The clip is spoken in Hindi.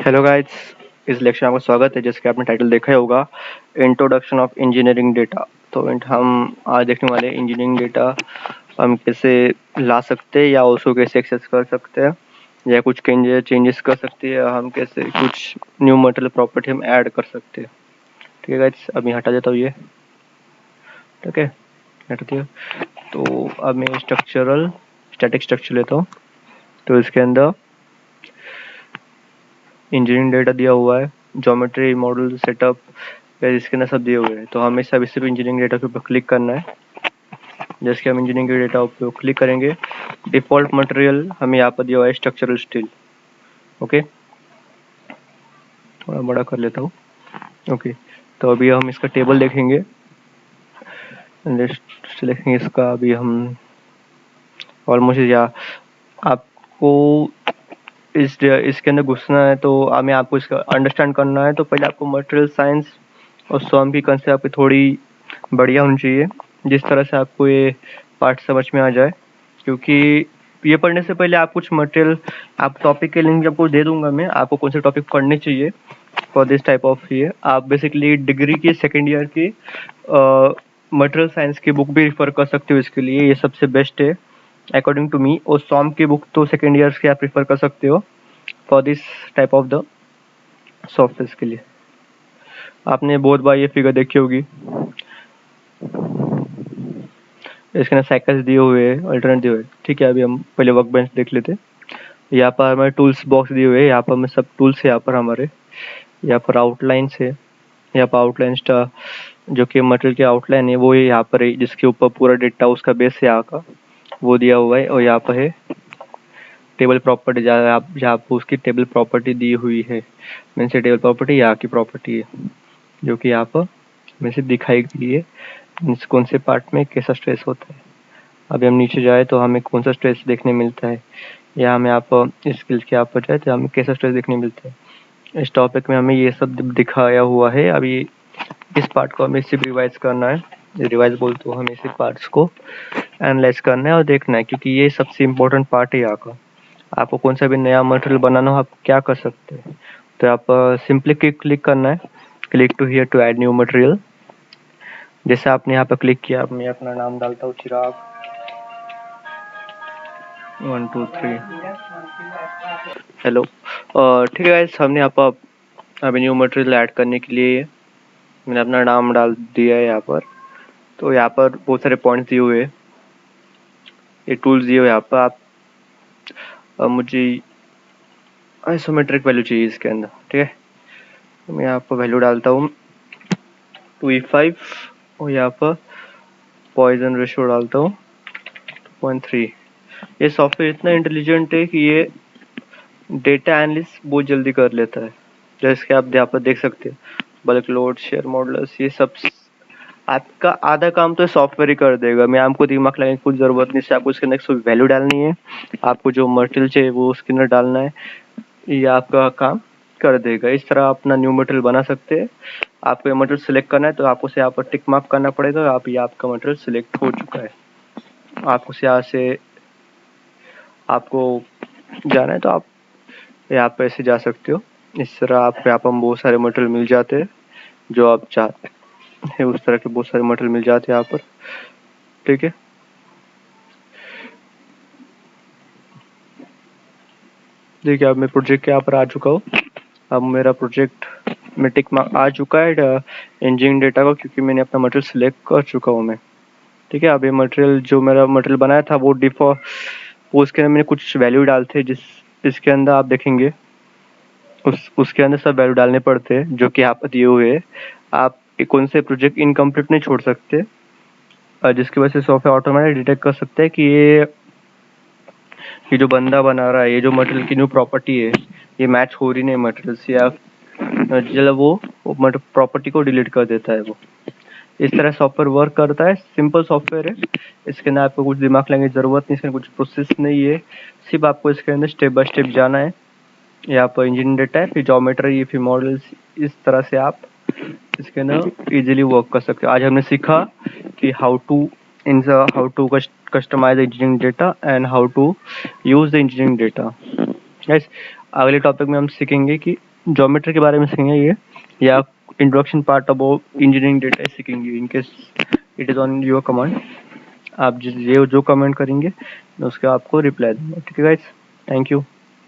हेलो गाइस, इस लेक्चर में आपका स्वागत है। जैसे कि आपने टाइटल देखा ही होगा, इंट्रोडक्शन ऑफ इंजीनियरिंग डेटा। तो हम आज देखने वाले इंजीनियरिंग डेटा हम कैसे ला सकते हैं या उसको कैसे एक्सेस कर सकते हैं या कुछ चेंजेस कर सकते हैं, हम कैसे कुछ न्यू मटेरियल प्रॉपर्टी हम ऐड कर सकते हैं। ठीक है गाइस, अब मैं हटा देता हूँ ये। ठीक है, हटा दिया। तो अब मैं स्टैटिक स्ट्रक्चर लेता हूँ। तो इसके अंदर इंजीनियरिंग डेटा दिया हुआ है, ज्योमेट्री, मॉडल, सेटअप, इसके अंदर सब दिए हुए हैं। तो हमें सब इस इंजीनियरिंग डेटा के ऊपर क्लिक करना है। जैसे कि हम इंजीनियरिंग के डेटा पर क्लिक करेंगे, डिफॉल्ट मटेरियल हमें यहाँ पर दिया हुआ है स्ट्रक्चरल स्टील। ओके, थोड़ा बड़ा कर लेता हूँ। ओके, तो अभी हम इसका टेबल देखेंगे, देखेंगे इसका। अभी हम ऑलमोस्ट या आपको इसके अंदर घुसना है तो हमें आपको इसका अंडरस्टैंड करना है। तो पहले आपको मटेरियल साइंस और स्वयं की कंसेप्ट आपकी थोड़ी बढ़िया होनी चाहिए, जिस तरह से आपको ये पार्ट समझ में आ जाए। क्योंकि ये पढ़ने से पहले आप कुछ मटेरियल, आप टॉपिक के लिंक आपको दे दूंगा मैं, आपको कौन से टॉपिक पढ़ने चाहिए फॉर दिस टाइप ऑफ ये। आप बेसिकली डिग्री की सेकेंड ईयर की मटेरियल साइंस की बुक भी रिफर कर सकते हो इसके लिए, ये सबसे बेस्ट है अकॉर्डिंग टू मी। और सॉम की बुक तो सेकेंड ईयर्स की आप प्रीफर कर सकते हो for this type of the software के लिए। आपने बहुत बार ये फिगर देखी होगी। इसके अंदर साइकिल्स दिए हुए हैं, अल्टरनेट दिए हुए। ठीक है, अभी हम पहले वर्क बेंच देख लेते। यहाँ पर हमारे टूल्स बॉक्स दिए हुए हैं, यहाँ पर हमें सब टूल्स है। यहाँ पर हमारे यहाँ पर आउटलाइंस है, यहाँ पर आउटलाइन जो कि मटेरियल की आउटलाइन है वो यहाँ पर है, जिसके ऊपर पूरा डेटा उसका बेस है यहाँ का, वो दिया हुआ है। और यहाँ पर है टेबल प्रॉपर्टी, जहाँ पर उसकी टेबल प्रॉपर्टी दी हुई है। मीन से टेबल प्रॉपर्टी यहाँ की प्रॉपर्टी है, जो कि यहाँ पर में से दिखाई गई है, कौन से पार्ट में कैसा स्ट्रेस होता है। अभी हम नीचे जाए तो हमें कौन सा स्ट्रेस देखने मिलता है, या हमें आप स्किल्स के आप पर जाए तो हमें कैसा स्ट्रेस देखने मिलता है। इस टॉपिक में हमें ये सब दिखाया हुआ है। अभी इस पार्ट को हमें सिर्फ रिवाइज करना है, रिवाइज बोल तो हमें सिर्फ पार्ट्स को एनालाइज करना है और देखना है, क्योंकि ये सबसे इम्पोर्टेंट पार्ट है यहाँ का। आपको कौन सा भी नया मटेरियल बनाना हो, आप क्या कर सकते हैं। तो आप सिंपली क्लिक करना है, click to here to add new material. जैसे आपने यहाँ पर क्लिक किया, मैं अपना नाम डालता हूँ चिराग 1 2 3। हेलो, ठीक है गाइस, हमने यहाँ पर अभी न्यू मटेरियल ऐड करने के लिए मैंने अपना नाम डाल दिया है यहाँ पर। तो यहाँ पर बहुत सारे पॉइंट्स दिए हुए हैं, ये टूल्स दिए हुए यहाँ पर। आप मुझे आइसोमेट्रिक वैल्यू चाहिए इसके अंदर। ठीक है, तो मैं यहाँ पर वैल्यू डालता हूँ 2E5 और यहाँ पर पॉइजन रेशियो डालता हूँ 2.3। ये सॉफ्टवेयर इतना इंटेलिजेंट है कि ये डेटा एनालिसिस बहुत जल्दी कर लेता है। जैसे कि आप यहाँ पर देख सकते हैं, बल्क लोड, शेयर मॉडल्स, ये सब आपका आधा काम तो सॉफ्टवेयर ही कर देगा। मैं आपको दिमाग लगाने की कुछ जरूरत नहीं है। आपको इसके अंदर वैल्यू डालनी है, आपको जो मटेरियल चाहिए वो उसके अंदर डालना है, ये आपका काम कर देगा। इस तरह अपना न्यू मटेरियल बना सकते हैं। आपको ये मटेरियल सिलेक्ट करना है तो आपको से यहाँ पर टिक मार्क करना पड़ेगा। आप ये आपका मटेरियल सिलेक्ट हो चुका है। आपको से यहाँ से आपको जाना है तो आप यहाँ पे ऐसे जा सकते हो। इस तरह आपको यहाँ पर बहुत सारे मटेरियल मिल जाते हैं, जो आप चाहते हैं उस तरह के बहुत सारे मटेरियल मिल जाते हैं यहाँ पर। ठीक है, देखिए अब मैं प्रोजेक्ट के यहाँ पर आ चुका हूँ। अब मेरा प्रोजेक्ट में टिक मार्क आ चुका है इंजीनियरिंग डेटा का, क्योंकि मैंने अपना मटेरियल सिलेक्ट कर चुका हूँ मैं। ठीक है, अब ये मटेरियल जो मेरा मटेरियल बनाया था वो डिफॉल्ट, उसके अंदर मैंने कुछ वैल्यू डालते जिस इसके अंदर आप देखेंगे उसके अंदर सब वैल्यू डालने पड़ते हैं, जो कि यहाँ पर दिए हुए हैं। आप कौन से प्रोजेक्ट इनकम्प्लीट नहीं छोड़ सकते, जिसकी वजह से सॉफ्टवेयर ऑटोमेटिक डिटेक्ट कर सकते हैं कि ये जो बंदा बना रहा है, ये जो मटेरियल की न्यू प्रॉपर्टी है, ये मैच हो रही नहीं मटेरियल से, या जब वो प्रॉपर्टी को डिलीट कर देता है। वो इस तरह सॉफ्टवेयर वर्क करता है। सिंपल सॉफ्टवेयर है, इसके अंदर आपको कुछ दिमाग लगाने की जरूरत नहीं, इसके कुछ प्रोसेस नहीं है। सिर्फ आपको इसके अंदर स्टेप बाय स्टेप जाना है। यहाँ पर इंजीनियरिंग डेटा है, फिर ज्योमेट्री, फिर मॉडल्स, इस तरह से आप इसके अंदर इजीली वर्क कर सकते हो। आज हमने सीखा कि how to customize engineering data and how to use the engineering data. Guys, अगले टॉपिक में हम सीखेंगे कि ज्योमेट्री के बारे में सीखेंगे ये, या introduction part about engineering data सीखेंगे। In case it is on your command, आप जो कमेंट करेंगे मैं उसके आपको रिप्लाई दूंगा। ठीक है गाइस, थैंक यू।